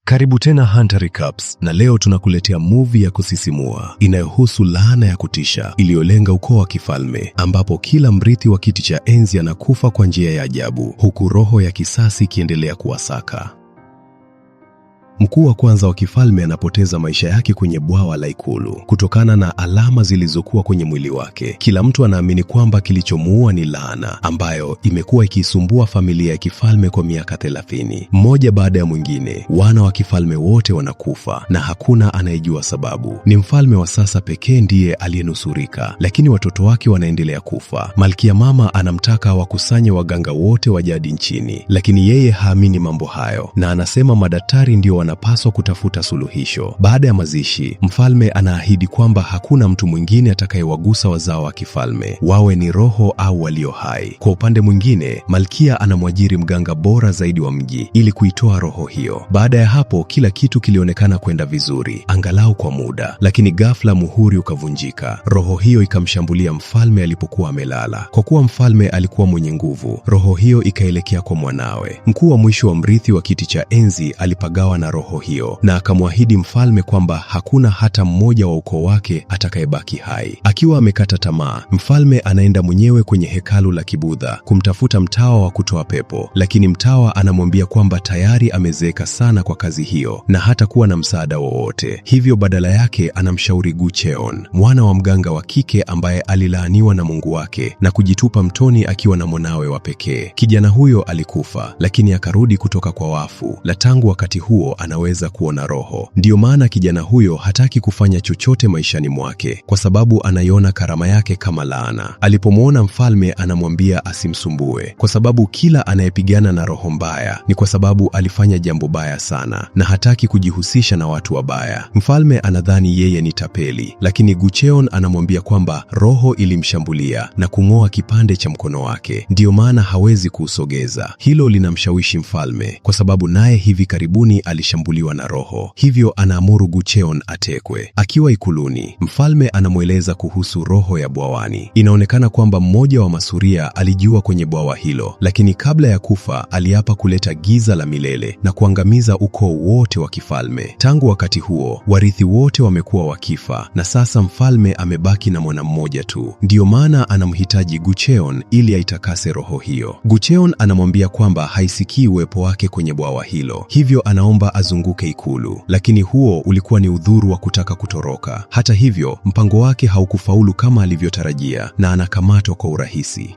Karibu tena Hunter Recaps, na leo tunakuletea movie ya kusisimua inayohusu laana ya kutisha iliyolenga ukoo wa kifalme, ambapo kila mrithi wa kiti cha enzi anakufa kwa njia ya ajabu, huku roho ya kisasi ikiendelea kuwasaka. Mkuu wa kwanza wa kifalme anapoteza maisha yake kwenye bwawa la ikulu kutokana na alama zilizokuwa kwenye mwili wake. Kila mtu anaamini kwamba kilichomuua ni laana ambayo imekuwa ikisumbua familia ya kifalme kwa miaka 30. Mmoja baada ya mwingine, wana wa kifalme wote wanakufa na hakuna anayejua sababu. Ni mfalme wa sasa pekee ndiye aliyenusurika, lakini watoto wake wanaendelea kufa. Malkia mama anamtaka wakusanye waganga wote wa jadi nchini, lakini yeye haamini mambo hayo na anasema madaktari ndio wanapaswa kutafuta suluhisho. Baada ya mazishi, mfalme anaahidi kwamba hakuna mtu mwingine atakayewagusa wazao wa kifalme, wawe ni roho au walio hai. Kwa upande mwingine, malkia anamwajiri mganga bora zaidi wa mji ili kuitoa roho hiyo. Baada ya hapo, kila kitu kilionekana kwenda vizuri, angalau kwa muda, lakini ghafla muhuri ukavunjika. Roho hiyo ikamshambulia mfalme alipokuwa amelala. Kwa kuwa mfalme alikuwa mwenye nguvu, roho hiyo ikaelekea kwa mwanawe. Mkuu wa mwisho wa mrithi wa kiti cha enzi alipagawa na roho hiyo na akamwahidi mfalme kwamba hakuna hata mmoja wa ukoo wake atakayebaki hai. Akiwa amekata tamaa, mfalme anaenda mwenyewe kwenye hekalu la Kibudha kumtafuta mtawa wa kutoa pepo, lakini mtawa anamwambia kwamba tayari amezeeka sana kwa kazi hiyo na hata kuwa na msaada wowote. Hivyo badala yake anamshauri Gu Cheon, mwana wa mganga wa kike ambaye alilaaniwa na Mungu wake, na kujitupa mtoni akiwa na mwanawe wa pekee. Kijana huyo alikufa, lakini akarudi kutoka kwa wafu, na tangu wakati huo anaweza kuona roho. Ndiyo maana kijana huyo hataki kufanya chochote maishani mwake, kwa sababu anaiona karama yake kama laana. Alipomwona mfalme anamwambia asimsumbue, kwa sababu kila anayepigana na roho mbaya ni kwa sababu alifanya jambo baya sana na hataki kujihusisha na watu wabaya. Mfalme anadhani yeye ni tapeli, lakini Gu Cheon anamwambia kwamba roho ilimshambulia na kung'oa kipande cha mkono wake, ndiyo maana hawezi kuusogeza. Hilo linamshawishi mfalme, kwa sababu naye hivi karibuni alishambuliwa na roho. Hivyo anaamuru Gu Cheon atekwe. Akiwa ikuluni, mfalme anamweleza kuhusu roho ya bwawani. Inaonekana kwamba mmoja wa masuria alijiua kwenye bwawa hilo, lakini kabla ya kufa aliapa kuleta giza la milele na kuangamiza ukoo wote wa kifalme. Tangu wakati huo, warithi wote wamekuwa wakifa na sasa mfalme amebaki na mwana mmoja tu. Ndiyo maana anamhitaji Gu Cheon ili aitakase roho hiyo. Gu Cheon anamwambia kwamba haisikii uwepo wake kwenye bwawa hilo, hivyo anaomba azunguke ikulu, lakini huo ulikuwa ni udhuru wa kutaka kutoroka. Hata hivyo, mpango wake haukufaulu kama alivyotarajia na anakamatwa kwa urahisi.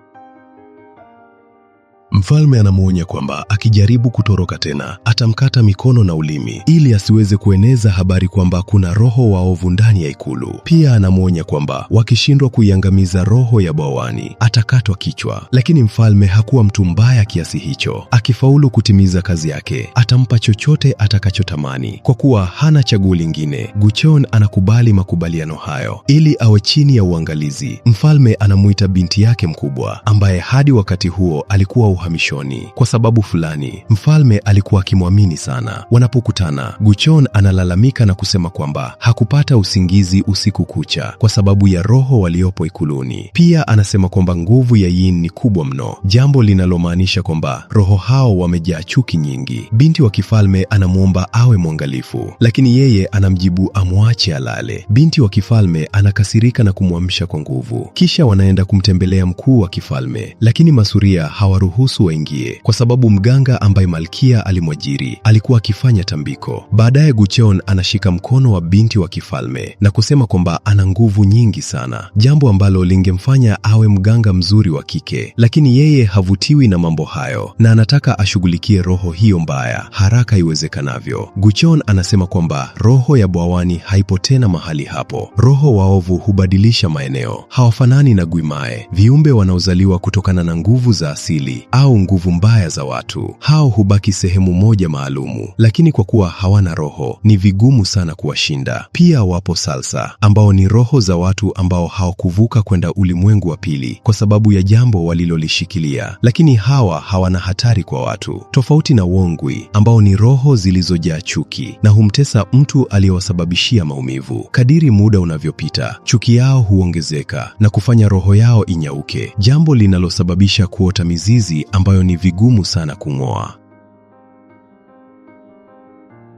Mfalme anamwonya kwamba akijaribu kutoroka tena atamkata mikono na ulimi ili asiweze kueneza habari kwamba kuna roho waovu ndani ya ikulu. Pia anamwonya kwamba wakishindwa kuiangamiza roho ya bwawani atakatwa kichwa. Lakini mfalme hakuwa mtu mbaya kiasi hicho. Akifaulu kutimiza kazi yake, atampa chochote atakachotamani. Kwa kuwa hana chaguo lingine, Gu Cheon anakubali makubaliano hayo ili awe chini ya uangalizi. Mfalme anamuita binti yake mkubwa ambaye hadi wakati huo alikuwa uhamishoni. Kwa sababu fulani, mfalme alikuwa akimwamini sana. Wanapokutana, Gu Cheon analalamika na kusema kwamba hakupata usingizi usiku kucha kwa sababu ya roho waliopo ikuluni. Pia anasema kwamba nguvu ya Yin ni kubwa mno, jambo linalomaanisha kwamba roho hao wamejaa chuki nyingi. Binti wa kifalme anamwomba awe mwangalifu, lakini yeye anamjibu amwache alale. Binti wa kifalme anakasirika na kumwamsha kwa nguvu. Kisha wanaenda kumtembelea mkuu wa kifalme, lakini masuria hawaruhusu waingie kwa sababu mganga ambaye malkia alimwajiri alikuwa akifanya tambiko. Baadaye Gu Cheon anashika mkono wa binti wa kifalme na kusema kwamba ana nguvu nyingi sana, jambo ambalo lingemfanya awe mganga mzuri wa kike, lakini yeye havutiwi na mambo hayo na anataka ashughulikie roho hiyo mbaya haraka iwezekanavyo. Gu Cheon anasema kwamba roho ya bwawani haipo tena mahali hapo. Roho waovu hubadilisha maeneo, hawafanani na Guimae, viumbe wanaozaliwa kutokana na nguvu za asili au nguvu mbaya za watu. Hao hubaki sehemu moja maalumu, lakini kwa kuwa hawana roho, ni vigumu sana kuwashinda. Pia wapo Salsa, ambao ni roho za watu ambao hawakuvuka kwenda ulimwengu wa pili kwa sababu ya jambo walilolishikilia, lakini hawa hawana hatari kwa watu. Tofauti na Wongwi, ambao ni roho zilizojaa chuki na humtesa mtu aliyewasababishia maumivu. Kadiri muda unavyopita, chuki yao huongezeka na kufanya roho yao inyauke, jambo linalosababisha kuota mizizi ambayo ni vigumu sana kung'oa.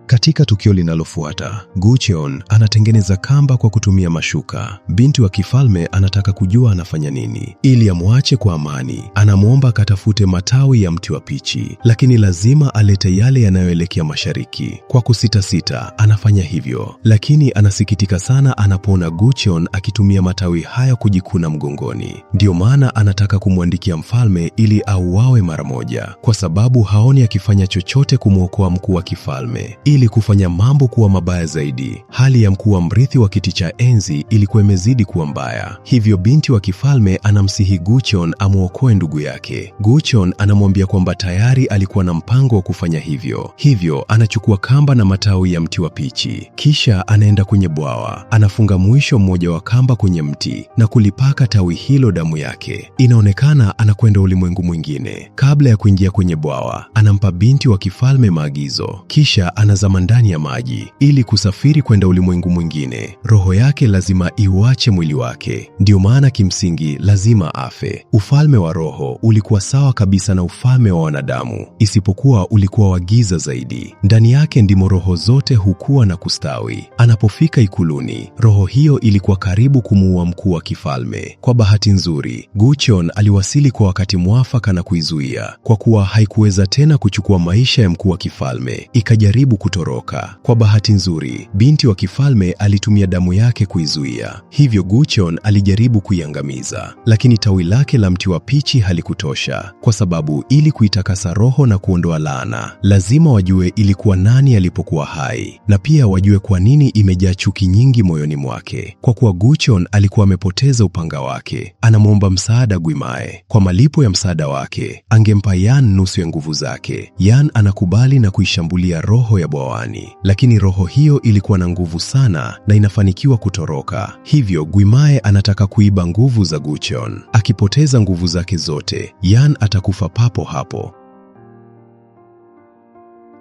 Katika tukio linalofuata, Gucheon anatengeneza kamba kwa kutumia mashuka. Binti wa kifalme anataka kujua anafanya nini. Ili amwache kwa amani, anamwomba akatafute matawi ya mti wa pichi, lakini lazima alete yale yanayoelekea mashariki. Kwa kusitasita, anafanya hivyo, lakini anasikitika sana anapoona Gucheon akitumia matawi haya kujikuna mgongoni. Ndiyo maana anataka kumwandikia mfalme ili auawe mara moja, kwa sababu haoni akifanya chochote kumwokoa mkuu wa kifalme. Ili kufanya mambo kuwa mabaya zaidi, hali ya mkuu wa mrithi wa kiti cha enzi ilikuwa imezidi kuwa mbaya. Hivyo binti wa kifalme anamsihi Gucheon amwokoe ndugu yake. Gucheon anamwambia kwamba tayari alikuwa na mpango wa kufanya hivyo. Hivyo anachukua kamba na matawi ya mti wa pichi, kisha anaenda kwenye bwawa. Anafunga mwisho mmoja wa kamba kwenye mti na kulipaka tawi hilo damu yake. Inaonekana anakwenda ulimwengu mwingine. Kabla ya kuingia kwenye bwawa, anampa binti wa kifalme maagizo, kisha anazama ndani ya maji. Ili kusafiri kwenda ulimwengu mwingine, roho yake lazima iuache mwili wake. Ndiyo maana kimsingi lazima afe. Ufalme wa roho ulikuwa sawa kabisa na ufalme wa wanadamu, isipokuwa ulikuwa wa giza zaidi. Ndani yake ndimo roho zote hukua na kustawi. Anapofika ikuluni, roho hiyo ilikuwa karibu kumuua mkuu wa kifalme. Kwa bahati nzuri, Gucheon aliwasili kwa wakati mwafaka na kuizuia. Kwa kuwa haikuweza tena kuchukua maisha ya mkuu wa kifalme, ikajaribu kutoroka. Kwa bahati nzuri, binti wa kifalme alitumia damu yake kuizuia. Hivyo Gucheon alijaribu kuiangamiza, lakini tawi lake la mti wa pichi halikutosha, kwa sababu ili kuitakasa roho na kuondoa laana, lazima wajue ilikuwa nani alipokuwa hai, na pia wajue kwa nini imejaa chuki nyingi moyoni mwake. Kwa kuwa Gucheon alikuwa amepoteza upanga wake, anamwomba msaada Guimae. Kwa malipo ya msaada wake, angempa Yan nusu ya nguvu zake. Yan anakubali na kuishambulia roho ya bwawani, lakini roho hiyo ilikuwa na nguvu sana na inafanikiwa kutoroka. Hivyo Guimae anataka kuiba nguvu za Gucheon. Akipoteza nguvu zake zote, Yan atakufa papo hapo.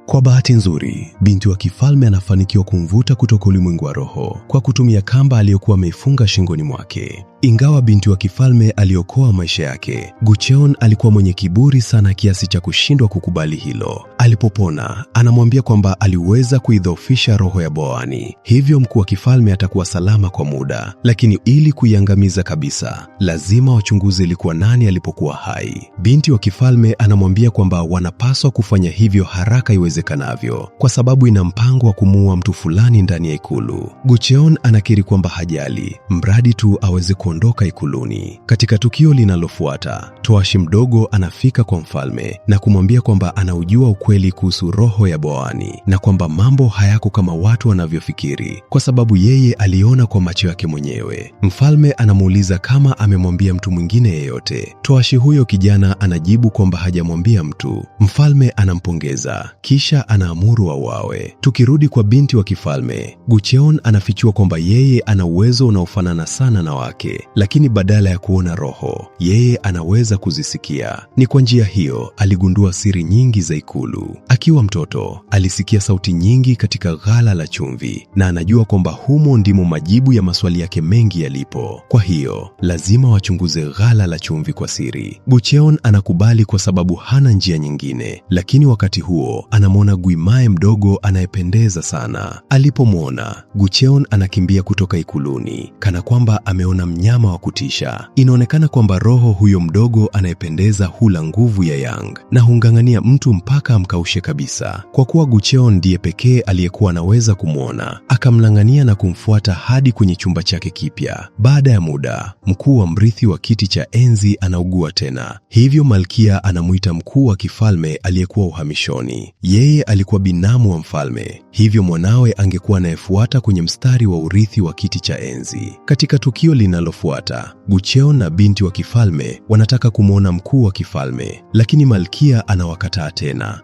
Kwa bahati nzuri, binti wa kifalme anafanikiwa kumvuta kutoka ulimwengu wa roho kwa kutumia kamba aliyokuwa ameifunga shingoni mwake. Ingawa binti wa kifalme aliokoa maisha yake, Gucheon alikuwa mwenye kiburi sana kiasi cha kushindwa kukubali hilo. Alipopona, anamwambia kwamba aliweza kuidhoofisha roho ya bwawani, hivyo mkuu wa kifalme atakuwa salama kwa muda, lakini ili kuiangamiza kabisa, lazima wachunguze ilikuwa nani alipokuwa hai. Binti wa kifalme anamwambia kwamba wanapaswa kufanya hivyo haraka iwezekanavyo, kwa sababu ina mpango wa kumuua mtu fulani ndani ya ikulu. Gucheon anakiri kwamba hajali, mradi tu aweze kuondoka ikuluni. Katika tukio linalofuata, towashi mdogo anafika kwa mfalme na kumwambia kwamba anaujua ukweli kuhusu roho ya bwawani na kwamba mambo hayako kama watu wanavyofikiri, kwa sababu yeye aliona kwa macho yake mwenyewe. Mfalme anamuuliza kama amemwambia mtu mwingine yeyote. Towashi huyo kijana anajibu kwamba hajamwambia mtu. Mfalme anampongeza, kisha anaamuru auawe. Tukirudi kwa binti wa kifalme, Gucheon anafichua kwamba yeye ana uwezo unaofanana sana na wake, lakini badala ya kuona roho, yeye anaweza kuzisikia. Ni kwa njia hiyo aligundua siri nyingi za ikulu. Akiwa mtoto, alisikia sauti nyingi katika ghala la chumvi, na anajua kwamba humo ndimo majibu ya maswali yake mengi yalipo. Kwa hiyo, lazima wachunguze ghala la chumvi kwa siri. Gucheon anakubali kwa sababu hana njia nyingine, lakini wakati huo anamwona Guimae mdogo anayependeza sana. Alipomwona, Gucheon anakimbia kutoka ikuluni, kana kwamba ameona mnyama wa kutisha. Inaonekana kwamba roho huyo mdogo anayependeza hula nguvu ya Yang na hungangania mtu mpaka amkaushe kabisa. Kwa kuwa Gucheon ndiye pekee aliyekuwa anaweza kumwona, akamlangania na kumfuata hadi kwenye chumba chake kipya. Baada ya muda, mkuu wa mrithi wa kiti cha enzi anaugua tena. Hivyo malkia anamuita mkuu wa kifalme aliyekuwa uhamishoni. Yeye alikuwa binamu wa mfalme, hivyo mwanawe angekuwa anayefuata kwenye mstari wa urithi wa kiti cha enzi. Katika tukio linalofuata, Gucheon na binti wa kifalme wanataka kumwona mkuu wa kifalme, lakini malkia anawakataa tena.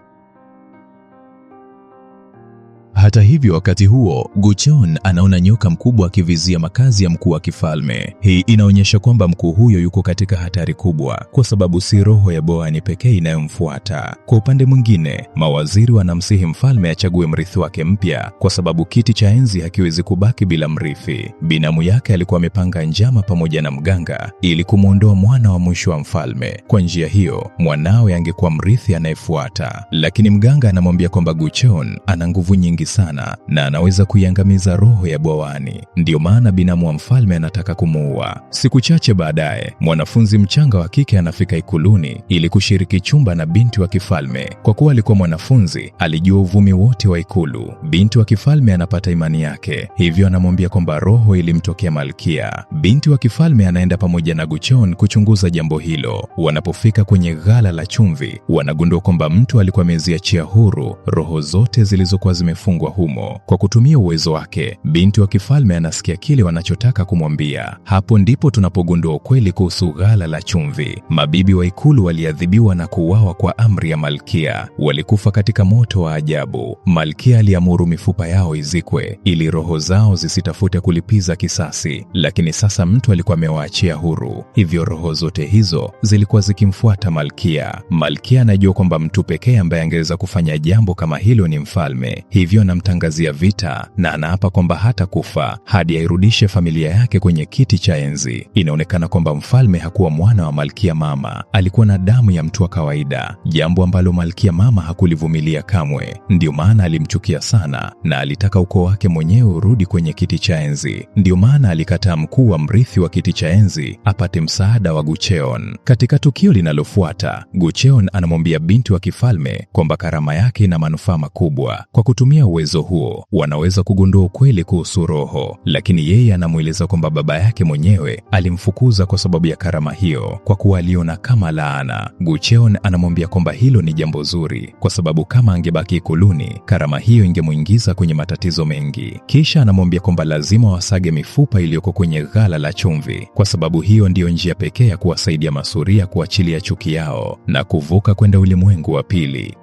Hata Hata hivyo, wakati huo Gucheon anaona nyoka mkubwa akivizia makazi ya mkuu wa kifalme. Hii inaonyesha kwamba mkuu huyo yuko katika hatari kubwa, kwa sababu si roho ya Boani pekee inayomfuata. Kwa upande mwingine, mawaziri wanamsihi mfalme achague mrithi wake mpya, kwa sababu kiti cha enzi hakiwezi kubaki bila mrithi. Binamu yake alikuwa amepanga njama pamoja na mganga ili kumwondoa mwana wa mwisho wa mfalme. Kwa njia hiyo, mwanawe angekuwa mrithi anayefuata. Lakini mganga anamwambia kwamba Gucheon ana nguvu nyingi sana na anaweza kuiangamiza roho ya Boani. Ndiyo maana binamu wa mfalme anataka kumuua. Siku chache baadaye, mwanafunzi mchanga wa kike anafika ikuluni ili kushiriki chumba na binti wa kifalme. Kwa kuwa alikuwa mwanafunzi, alijua uvumi wote wa ikulu. Binti wa kifalme anapata imani yake, hivyo anamwambia kwamba roho ilimtokea malkia. Binti wa kifalme anaenda pamoja na Gucheon kuchunguza jambo hilo. Wanapofika kwenye ghala la chumvi, wanagundua kwamba mtu alikuwa ameziachia huru roho zote zilizokuwa zimefungwa humo. Kwa kutumia uwezo wake, binti wa kifalme anasikia kile wanachotaka kumwambia. Hapo ndipo tunapogundua ukweli kuhusu ghala la chumvi. Mabibi wa ikulu waliadhibiwa na kuuawa kwa amri ya malkia. Walikufa katika moto wa ajabu. Malkia aliamuru mifupa yao izikwe ili roho zao zisitafute kulipiza kisasi, lakini sasa mtu alikuwa amewaachia huru, hivyo roho zote hizo zilikuwa zikimfuata malkia. Malkia anajua kwamba mtu pekee ambaye angeweza kufanya jambo kama hilo ni mfalme, hivyo anamtangazia vita na anaapa kwamba hata kufa hadi airudishe familia yake kwenye kiti cha enzi. Inaonekana kwamba mfalme hakuwa mwana wa malkia mama, alikuwa na damu ya mtu wa kawaida, jambo ambalo malkia mama hakulivumilia kamwe. Ndio maana alimchukia sana na alitaka ukoo wake mwenyewe urudi kwenye kiti cha enzi. Ndio maana alikataa mkuu wa mrithi wa kiti cha enzi apate msaada wa Gucheon. Katika tukio linalofuata, Gucheon anamwambia binti wa kifalme kwamba karama yake ina manufaa makubwa. Kwa kutumia uwezo huo, wanaweza kugundua ukweli kuhusu roho, lakini yeye anamweleza kwamba baba yake mwenyewe alimfukuza kwa sababu ya karama hiyo, kwa kuwa aliona kama laana. Gucheon anamwambia kwamba hilo ni jambo zuri, kwa sababu kama angebaki ikuluni, karama hiyo ingemuingiza kwenye matatizo mengi. Kisha anamwambia kwamba lazima wasage mifupa iliyoko kwenye ghala la chumvi, kwa sababu hiyo ndiyo njia pekee ya kuwasaidia masuria kuachilia chuki yao na kuvuka kwenda ulimwengu wa pili.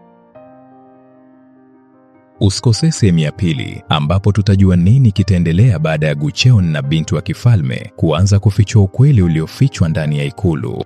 Usikose sehemu ya pili, ambapo tutajua nini kitaendelea baada ya Gucheon na binti wa kifalme kuanza kufichua ukweli uliofichwa ndani ya ikulu.